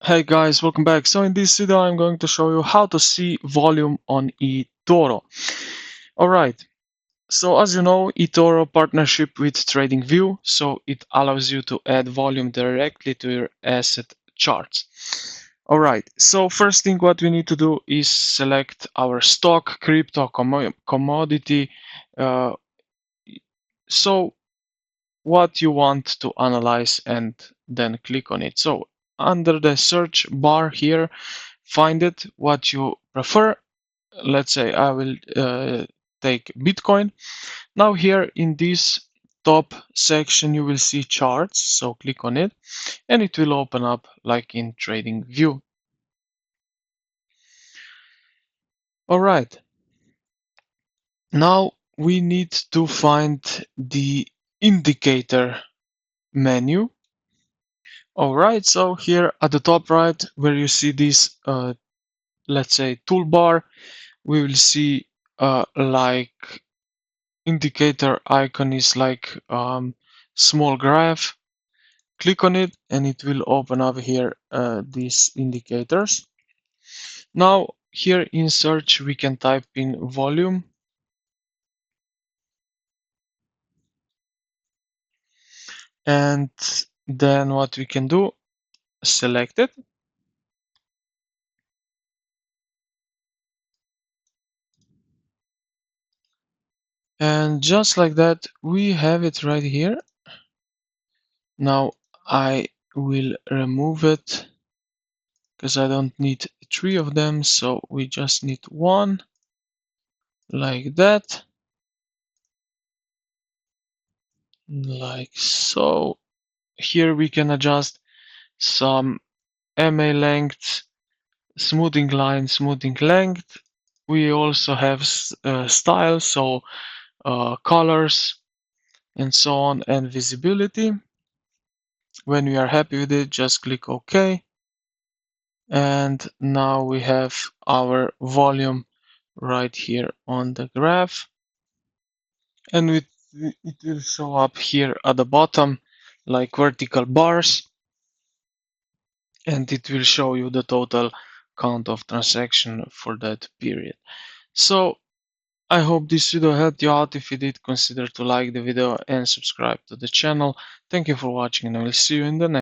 Hey guys, welcome back. So in this video I'm going to show you how to see volume on eToro. Alright, so as you know, eToro partnership with TradingView, so it allows you to add volume directly to your asset charts. Alright, so first thing what we need to do is select our stock, crypto, commodity, uh, so what you want to analyze and then click on it. So under the search bar here, find it what you prefer. Let's say I will take Bitcoin. Now here in this top section you will see charts, so click on it and it will open up like in TradingView. All right, now we need to find the indicator menu. All right, so here at the top right where you see this let's say toolbar, we will see like indicator icon is like small graph. Click on it and it will open up here these indicators. Now here in search we can type in volume, and then what we can do, select it, and just like that we have it right here. Now I will remove it because I don't need three of them, so we just need one, like that, like so. Here we can adjust some MA length, smoothing line, smoothing length. We also have style, so colors and so on, and visibility. When we are happy with it, just click OK. And now we have our volume right here on the graph, and it will show up here at the bottom like vertical bars, and it will show you the total count of transaction for that period. So I hope this video helped you out. If you did, consider to like the video and subscribe to the channel. Thank you for watching, and I will see you in the next